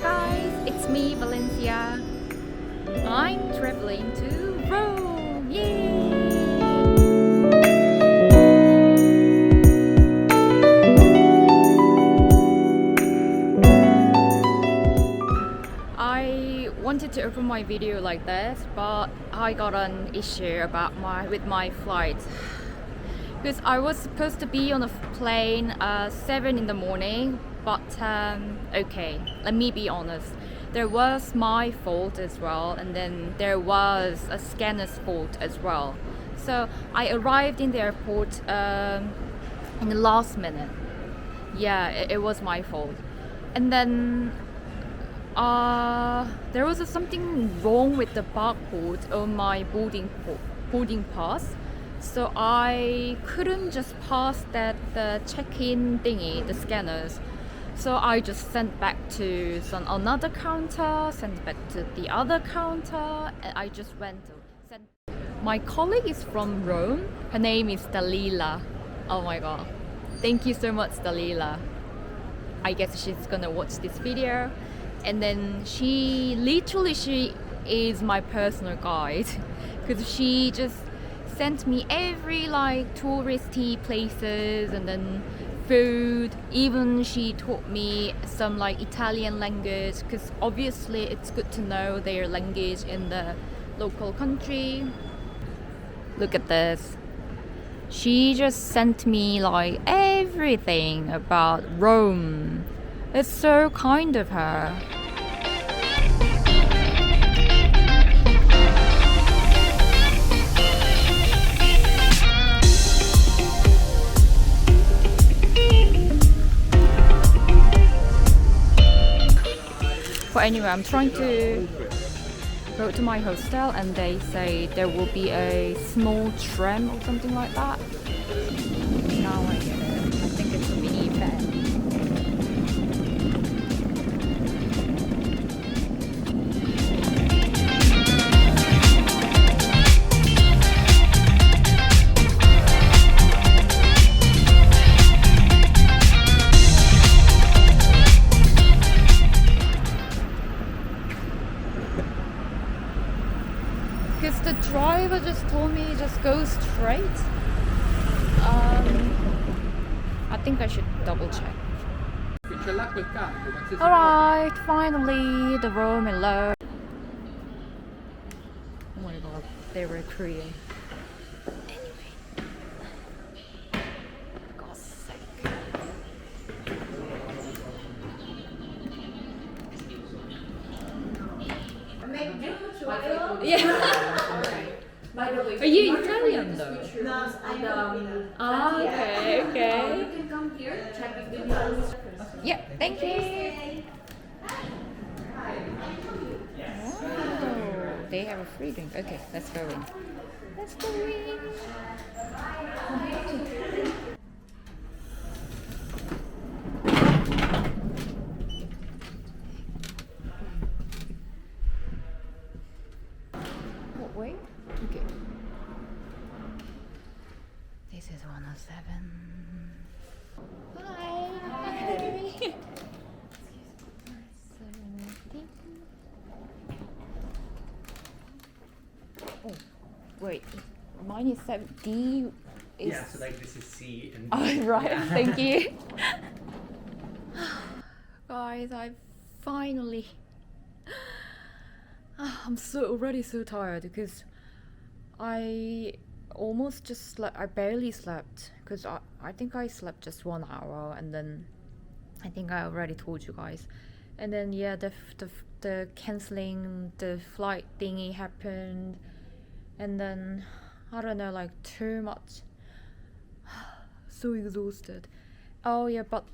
guys, it's me, Valencia. I'm traveling to Rome. Yay! I wanted to open my video like this, but I got an issue about my flight. Because I was supposed to be on a plane 7 in the morning, but okay, let me be honest. There was my fault as well, and then there was a scanner's fault as well. So I arrived in the airport in the last minute. Yeah, it was my fault. And then there was something wrong with the barcode on my boarding pass. So I couldn't just pass the check-in thingy, the scanners. So I just sent back to another counter, sent back to the other counter, and I just went to send. My colleague is from Rome. Her name is Dalila. Oh my god. Thank you so much, Dalila. I guess she's gonna watch this video. And then she is my personal guide. Because she just sent me every touristy places and then food. Even she taught me some Italian language, because obviously it's good to know their language in the local country. Look at this. She just sent me everything about Rome. It's so kind of her. But anyway, I'm trying to go to my hostel, and they say there will be a small tram or something like that. Now I get it. I think it's a mini van. Because the driver just told me just go straight. I think I should double check. Alright, finally the room is low. Oh my god, they were Korean. Anyway. For God's sake. Yeah. Are you Italian though? No, Okay, okay. You can come here, check if the videos. Yeah, thank you. Oh, they have a free drink. Okay, let's go in. Let's go in. What way? Okay. This is 107. Hi. Oh, wait. Mine is 7D. Yeah, so this is C and D. Oh, right. Yeah. Thank you. Guys, I finally. I'm already so tired because I almost just slept. I barely slept because I think I slept just 1 hour, and then I think I already told you guys. And then yeah, the canceling the flight thingy happened, and then I don't know, too much. So exhausted. Oh yeah, but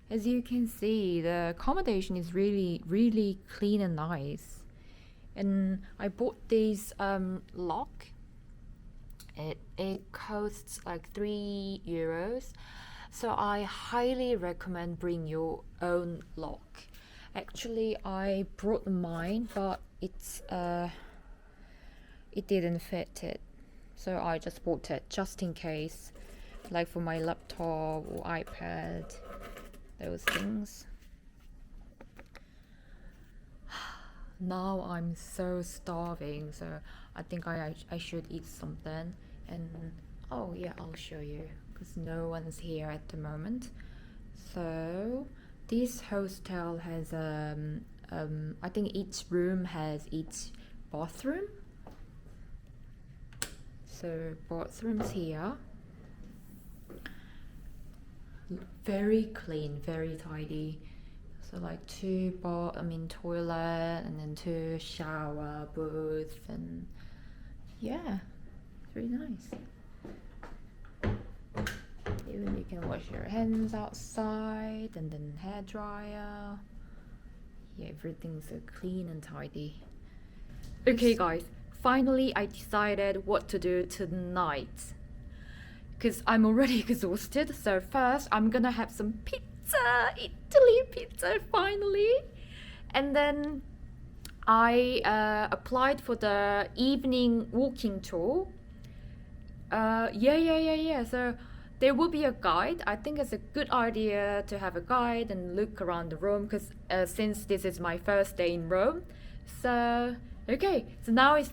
as you can see, the accommodation is really clean and nice. And I bought this lock. It costs €3. So I highly recommend bring your own lock. Actually, I brought mine, but it didn't fit it. So I just bought it just in case, for my laptop or iPad, those things. Now I'm so starving, so I think I should eat something. And oh yeah, I'll show you because no one's here at the moment. So this hostel has I think each room has each bathroom. So bathrooms here. Very clean, very tidy. So like toilet and then 2 shower booths, and yeah, it's really nice. Even you can wash your hands outside, and then hair dryer. Yeah, everything's so clean and tidy. Okay guys, finally I decided what to do tonight, because I'm already exhausted. So first I'm gonna have some pizza, Italy pizza finally, and then I applied for the evening walking tour. Yeah. So there will be a guide. I think it's a good idea to have a guide and look around the Rome, because since this is my first day in Rome. So okay, so now it's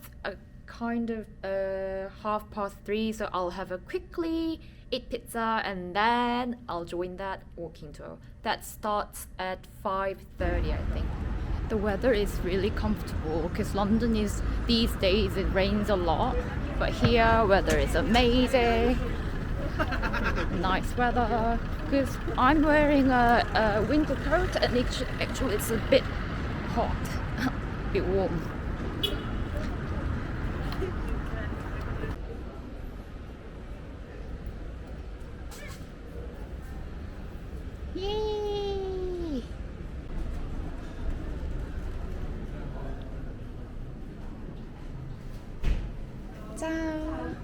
kind of 3:30, so I'll have a quickly eat pizza and then I'll join that walking tour. That starts at 5:30, I think. The weather is really comfortable because London is, these days it rains a lot, but here weather is amazing. Nice weather, because I'm wearing a winter coat and actually it's a bit hot, a bit warm. Yay! 짠!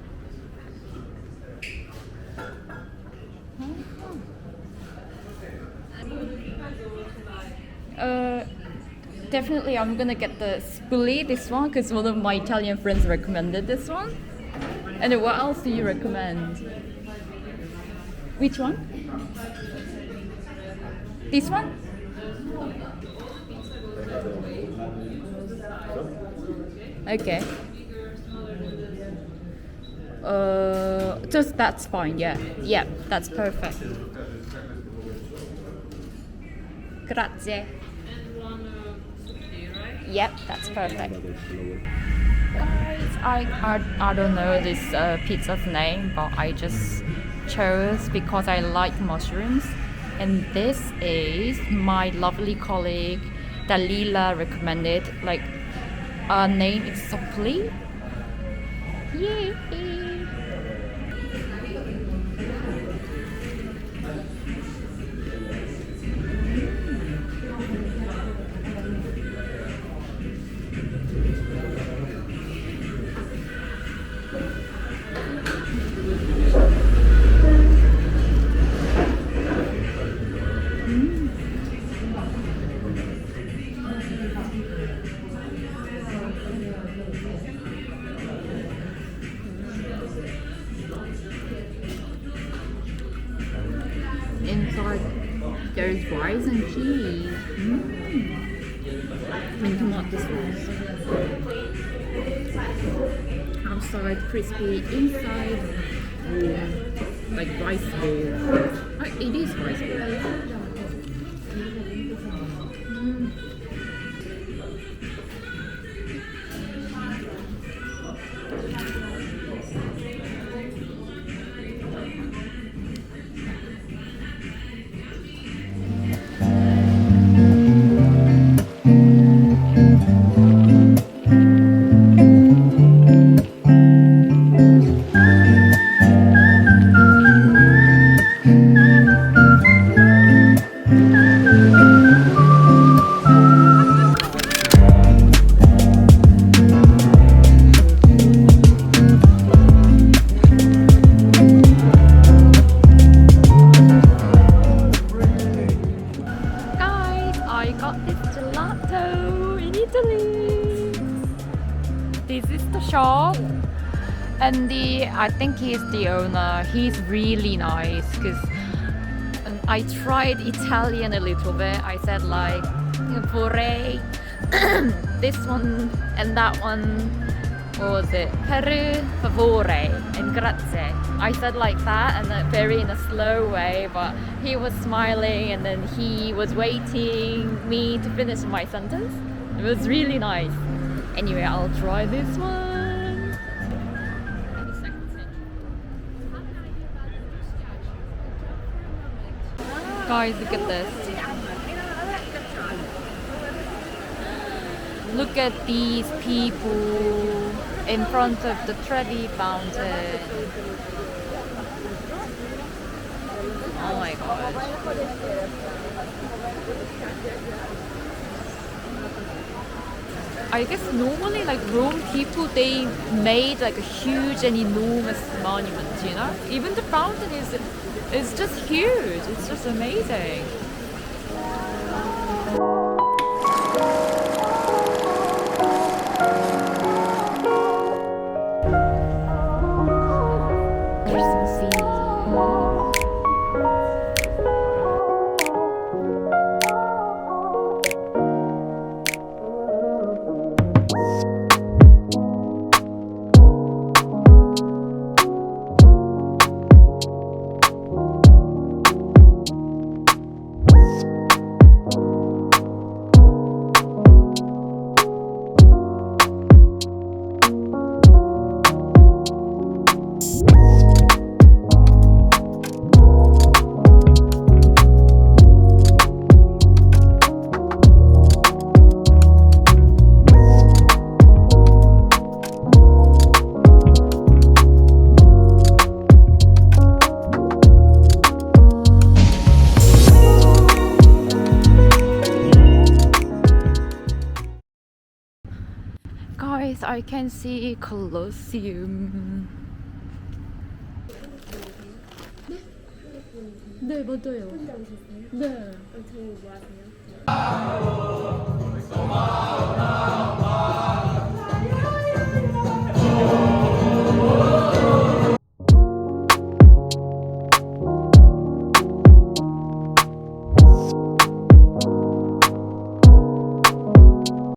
Definitely I'm gonna get the spully, this one, because one of my Italian friends recommended this one. And then what else do you recommend? Which one? This one? Okay. Just that's fine, yeah. Yeah, that's perfect. Grazie. Yep, that's perfect. Guys, I don't know this pizza's name, but I just chose because I like mushrooms. And this is my lovely colleague Dalila recommended. Like, her name is Sopli. Yay! Inside there's rice and cheese. And tomato sauce. Outside crispy, inside like rice ball. It is rice ball. shop, and I think he's the owner. He's really nice because I tried Italian a little bit. I said like vorrei this one and that one. What was it? Per favore and grazie. I said like that and very in a slow way, but he was smiling and then he was waiting me to finish my sentence. It was really nice. Anyway, I'll try this one. Guys, look at this. Look at these people in front of the Trevi Fountain. Oh my gosh. I guess normally like Rome people, they made like a huge and enormous monument, you know? Even the fountain is just huge. It's just amazing. Guys, I can see Colosseum. 네, 맞아요. 혼자 오셨어요? 네. 저희 뭐 하세요?